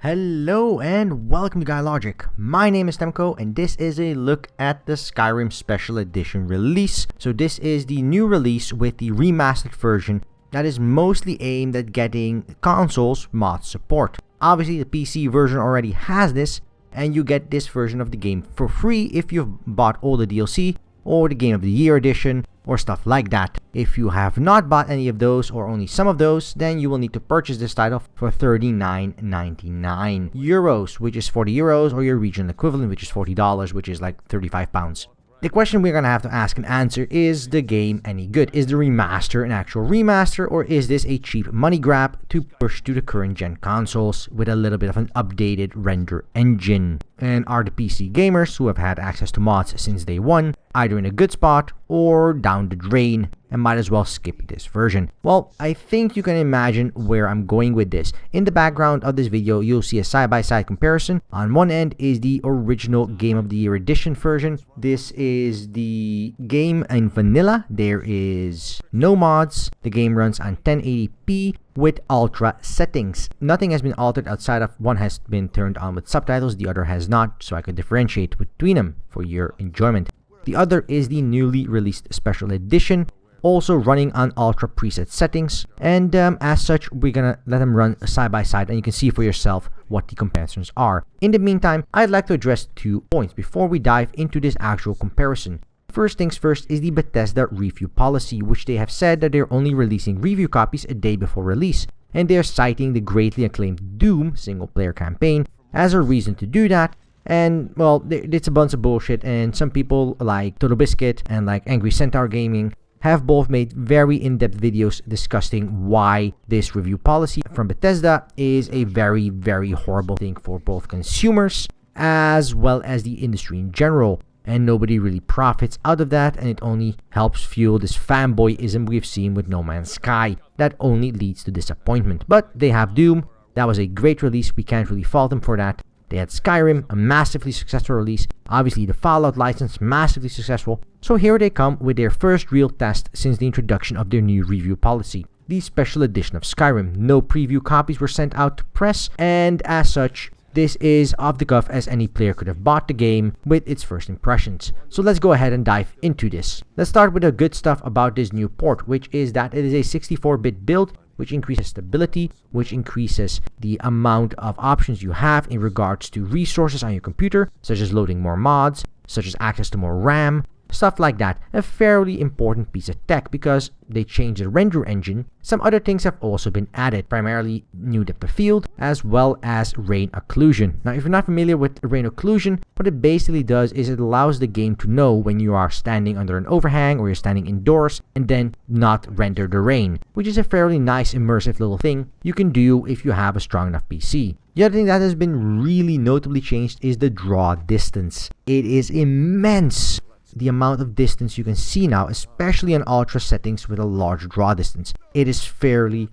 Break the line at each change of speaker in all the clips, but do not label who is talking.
Hello and welcome to GuyLogic. My name is Temko and this is a look at the Skyrim Special Edition release. So this is the new release with the remastered version that is mostly aimed at getting consoles mod support. Obviously the PC version already has this, and you get this version of the game for free if you've bought all the DLC or the Game of the Year edition or stuff like that. If you have not bought any of those or only some of those, then you will need to purchase this title for €39.99, which is 40 euros, or your regional equivalent, which is $40, which is like 35 pounds. The question we're going to have to ask and answer is the game any good? Is the remaster an actual remaster, or is this a cheap money grab to push to the current gen consoles with a little bit of an updated render engine? And are the PC gamers who have had access to mods since day one either in a good spot or down the drain and might as well skip this version? Well, I think you can imagine where I'm going with this. In the background of this video, you'll see a side-by-side comparison. On one end is the original Game of the Year edition version. This is the game in vanilla. There is no mods. The game runs on 1080p with ultra settings. Nothing has been altered outside of one has been turned on with subtitles, the other has not, so I could differentiate between them for your enjoyment. The other is the newly released Special Edition, also running on ultra preset settings, and as such we're gonna let them run side by side and you can see for yourself what the comparisons are. In the meantime, I'd like to address 2 points before we dive into this actual comparison. First things first is the Bethesda review policy, which they have said that they're only releasing review copies a day before release, and they're citing the greatly acclaimed Doom single-player campaign as a reason to do that. And well, it's a bunch of bullshit, and some people like Total Biscuit and like Angry Centaur Gaming have both made very in-depth videos discussing why this review policy from Bethesda is a very, very horrible thing for both consumers as well as the industry in general. And nobody really profits out of that, and it only helps fuel this fanboyism we've seen with No Man's Sky that only leads to disappointment. But they have Doom. That was a great release. We can't really fault them for that. They had Skyrim, a massively successful release. Obviously the Fallout license, massively successful. So here they come with their first real test since the introduction of their new review policy, the Special Edition of Skyrim. No preview copies were sent out to press, and as such, this is off the cuff as any player could have bought the game with its first impressions. So let's go ahead and dive into this. Let's start with the good stuff about this new port, which is that it is a 64-bit build, which increases stability, which increases the amount of options you have in regards to resources on your computer, such as loading more mods, such as access to more RAM, stuff like that. A fairly important piece of tech because they changed the render engine. Some other things have also been added, primarily new depth of field as well as rain occlusion. Now if you're not familiar with rain occlusion, what it basically does is it allows the game to know when you are standing under an overhang or you're standing indoors and then not render the rain, which is a fairly nice immersive little thing you can do if you have a strong enough PC. The other thing that has been really notably changed is the draw distance. It is immense, the amount of distance you can see now, especially on ultra settings with a large draw distance. It is fairly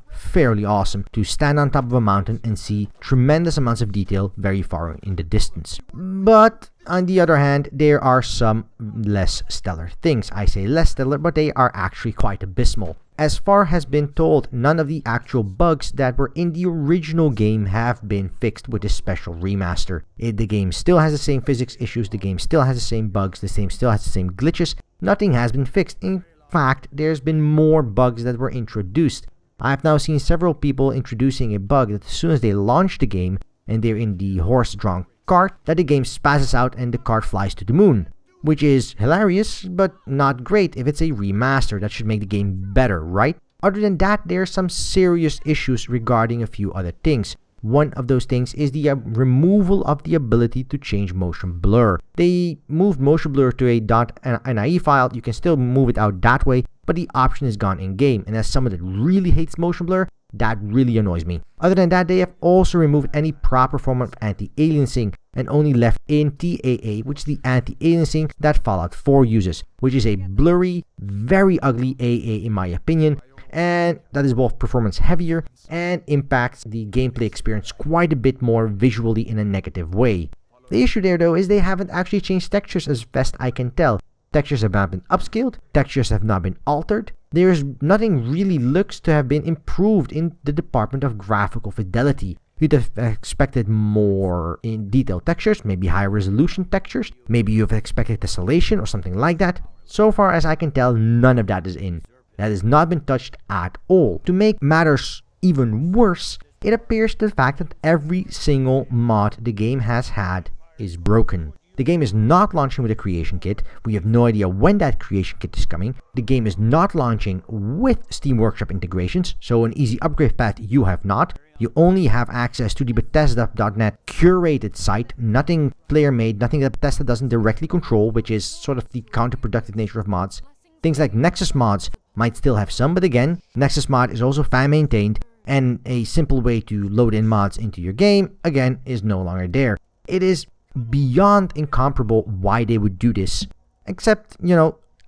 awesome to stand on top of a mountain and see tremendous amounts of detail very far in the distance. But on the other hand, there are some less stellar things. I say less stellar, but they are actually quite abysmal. As far has been told, none of the actual bugs that were in the original game have been fixed with this special remaster. The game still has the same physics issues, the game still has the same bugs, the game still has the same glitches. Nothing has been fixed. In fact, there's been more bugs that were introduced. I've now seen several people introducing a bug that as soon as they launch the game and they're in the horse-drawn cart, that the game spazzes out and the cart flies to the moon. Which is hilarious, but not great. If it's a remaster, that should make the game better, right? Other than that, there are some serious issues regarding a few other things. One of those things is the removal of the ability to change motion blur. They moved motion blur to a .ini file. You can still move it out that way, but the option is gone in-game. And as someone that really hates motion blur, that really annoys me. Other than that, they have also removed any proper form of anti-aliasing and only left in TAA, which is the anti-aliasing that Fallout 4 uses, which is a blurry, very ugly AA in my opinion, and that is both performance heavier and impacts the gameplay experience quite a bit more visually in a negative way. The issue there though is they haven't actually changed textures as best I can tell. Textures have not been upscaled, textures have not been altered, There's nothing really looks to have been improved in the department of graphical fidelity. You'd have expected more in detailed textures, maybe higher resolution textures, maybe you've expected tessellation or something like that. So far as I can tell, none of that is in. That has not been touched at all. To make matters even worse, it appears the fact that every single mod the game has had is broken. The game is not launching with a creation kit. We have no idea when that creation kit is coming. The game is not launching with Steam Workshop integrations, so an easy upgrade path you have not. You only have access to the Bethesda.net curated site, nothing player-made, nothing that Bethesda doesn't directly control, which is sort of the counterproductive nature of mods. Things like Nexus mods might still have some, but again, Nexus mod is also fan-maintained, and a simple way to load in mods into your game, again, is no longer there. It is beyond incomparable why they would do this, except,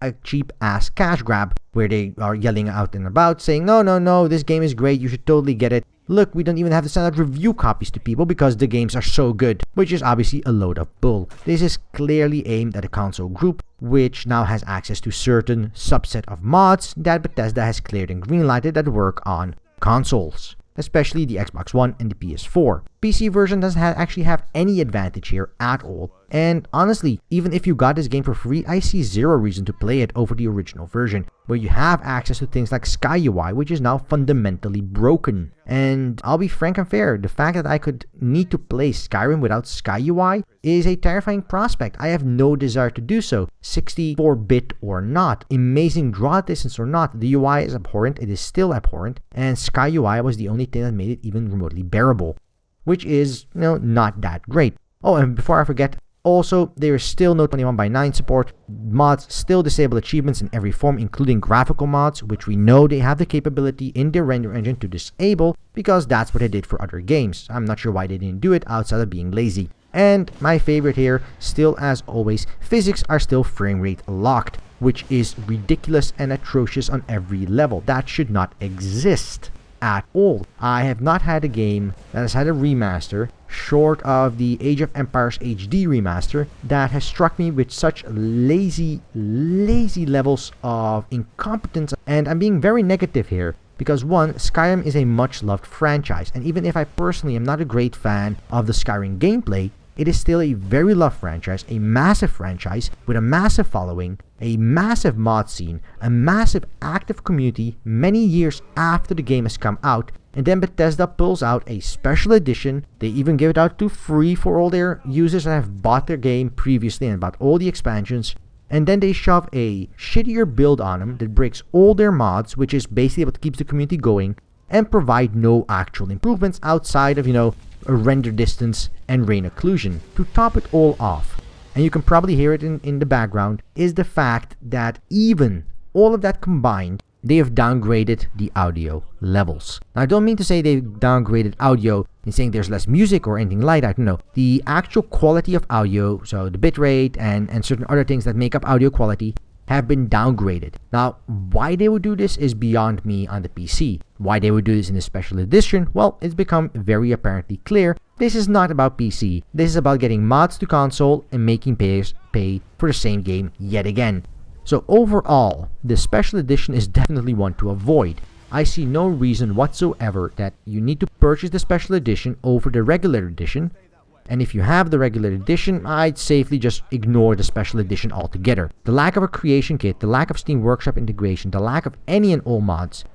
a cheap-ass cash grab, where they are yelling out and about, saying, no, this game is great, you should totally get it. Look, we don't even have to send out review copies to people because the games are so good, which is obviously a load of bull. This is clearly aimed at a console group, which now has access to certain subset of mods that Bethesda has cleared and greenlighted that work on consoles, especially the Xbox One and the PS4. PC version doesn't actually have any advantage here at all, and honestly, even if you got this game for free, I see zero reason to play it over the original version, where you have access to things like Sky UI, which is now fundamentally broken. And I'll be frank and fair, the fact that I could need to play Skyrim without Sky UI is a terrifying prospect. I have no desire to do so, 64-bit or not, amazing draw distance or not. The UI is abhorrent, it is still abhorrent, and Sky UI was the only thing that made it even remotely bearable, which is, not that great. Oh, and before I forget, also, there is still no 21:9 support. Mods still disable achievements in every form, including graphical mods, which we know they have the capability in their render engine to disable, because that's what they did for other games. I'm not sure why they didn't do it outside of being lazy. And my favorite here, still as always, physics are still frame rate locked, which is ridiculous and atrocious on every level. That should not exist at all. I have not had a game that has had a remaster, short of the Age of Empires HD remaster, that has struck me with such lazy levels of incompetence. And I'm being very negative here, because one, Skyrim is a much loved franchise, and even if I personally am not a great fan of the Skyrim gameplay, it is still a very loved franchise, a massive franchise with a massive following, a massive mod scene, a massive active community many years after the game has come out, and then Bethesda pulls out a special edition. They even give it out to free for all their users that have bought their game previously and bought all the expansions, and then they shove a shittier build on them that breaks all their mods, which is basically what keeps the community going, and provide no actual improvements outside of, a render distance and rain occlusion. To top it all off, and you can probably hear it in the background, is the fact that even all of that combined, they have downgraded the audio levels. Now, I don't mean to say they've downgraded audio in saying there's less music or anything like that. No, the actual quality of audio, so the bitrate and certain other things that make up audio quality, have been downgraded. Now, why they would do this is beyond me on the PC. Why they would do this in the special edition, well, it's become very apparently clear. This is not about PC. This is about getting mods to console and making players pay for the same game yet again. So overall, the special edition is definitely one to avoid. I see no reason whatsoever that you need to purchase the special edition over the regular edition. And if you have the regular edition, I'd safely just ignore the special edition altogether. The lack of a creation kit, the lack of Steam Workshop integration, the lack of any and all mods,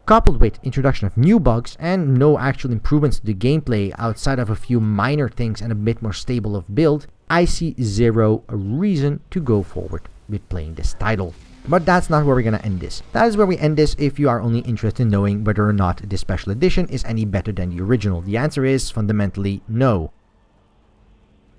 coupled with introduction of new bugs and no actual improvements to the gameplay outside of a few minor things and a bit more stable of build, I see zero reason to go forward with playing this title. But that's not where we're gonna end this. That is where we end this if you are only interested in knowing whether or not this special edition is any better than the original. The answer is fundamentally no.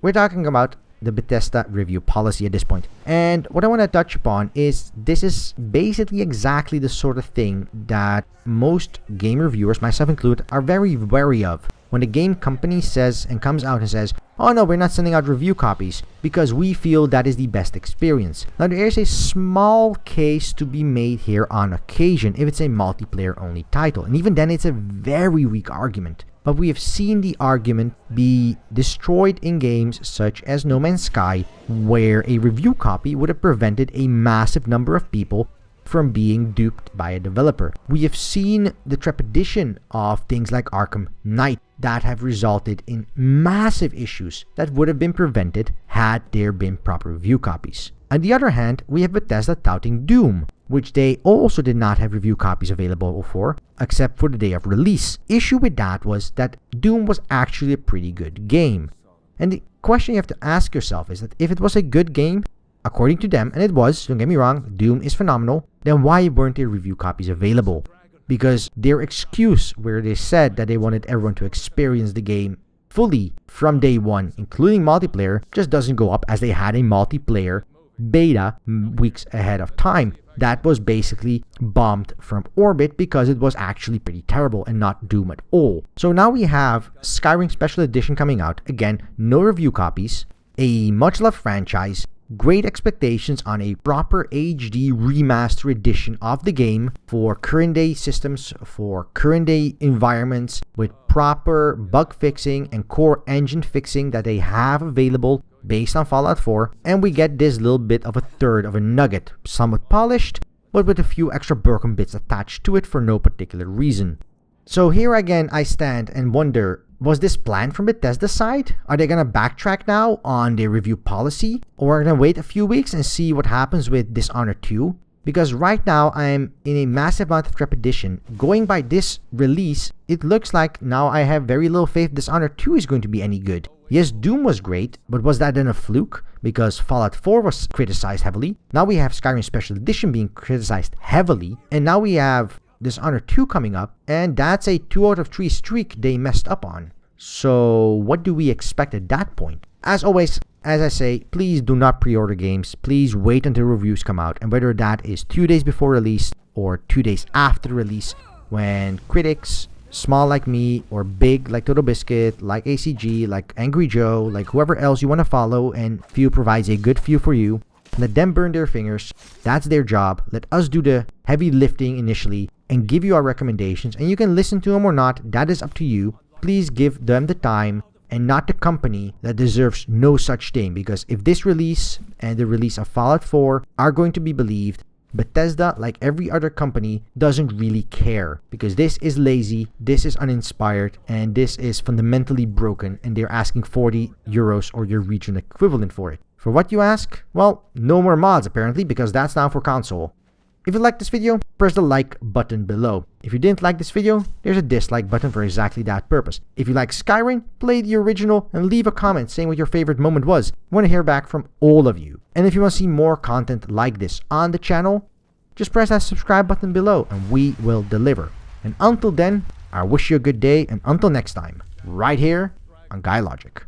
We're talking about the Bethesda review policy at this point. And what I want to touch upon is this is basically exactly the sort of thing that most game reviewers, myself included, are very wary of. When the game company says and comes out and says, oh no, we're not sending out review copies because we feel that is the best experience. Now there is a small case to be made here on occasion if it's a multiplayer only title. And even then it's a very weak argument. But we have seen the argument be destroyed in games such as No Man's Sky, where a review copy would have prevented a massive number of people from being duped by a developer. We have seen the trepidation of things like Arkham Knight, that have resulted in massive issues that would have been prevented had there been proper review copies. On the other hand, we have Bethesda touting Doom, which they also did not have review copies available for, except for the day of release. Issue with that was that Doom was actually a pretty good game. And the question you have to ask yourself is that if it was a good game, according to them, and it was, don't get me wrong, Doom is phenomenal, then why weren't there review copies available? Because their excuse where they said that they wanted everyone to experience the game fully from day one, including multiplayer, just doesn't go up, as they had a multiplayer beta weeks ahead of time that was basically bombed from orbit because it was actually pretty terrible and not Doom at all. So now we have Skyrim Special Edition coming out. Again, no review copies, a much-loved franchise, great expectations on a proper HD remaster edition of the game for current day systems, for current day environments, with proper bug fixing and core engine fixing that they have available based on Fallout 4, and we get this little bit of a third of a nugget, somewhat polished, but with a few extra broken bits attached to it for no particular reason. So here again I stand and wonder, was this planned from Bethesda's side? Are they gonna backtrack now on their review policy? Or are they gonna wait a few weeks and see what happens with Dishonored 2? Because right now I'm in a massive amount of trepidation. Going by this release, it looks like now I have very little faith Dishonored 2 is going to be any good. Yes, Doom was great, but was that then a fluke? Because Fallout 4 was criticized heavily. Now we have Skyrim Special Edition being criticized heavily. And now we have Dishonored 2 coming up. And that's a 2 out of 3 streak they messed up on. So what do we expect at that point? As always, as I say, please do not pre-order games. Please wait until reviews come out. And whether that is 2 days before release or 2 days after release, when critics, small like me or big like Total Biscuit, like ACG, like Angry Joe, like whoever else you want to follow and feel provides a good view for you, let them burn their fingers. That's their job. Let us do the heavy lifting initially and give you our recommendations, and you can listen to them or not. That is up to you. Please give them the time and not the company that deserves no such thing, because if this release and the release of Fallout 4 are going to be believed, Bethesda, like every other company, doesn't really care, because this is lazy, this is uninspired, and this is fundamentally broken, and they're asking 40 euros or your region equivalent for it. For what you ask? Well, no more mods apparently, because that's now for console. If you liked this video, press the like button below. If you didn't like this video, there's a dislike button for exactly that purpose. If you like Skyrim, play the original and leave a comment saying what your favorite moment was. I want to hear back from all of you. And if you want to see more content like this on the channel, just press that subscribe button below and we will deliver. And until then, I wish you a good day, and until next time, right here on GuyLogic.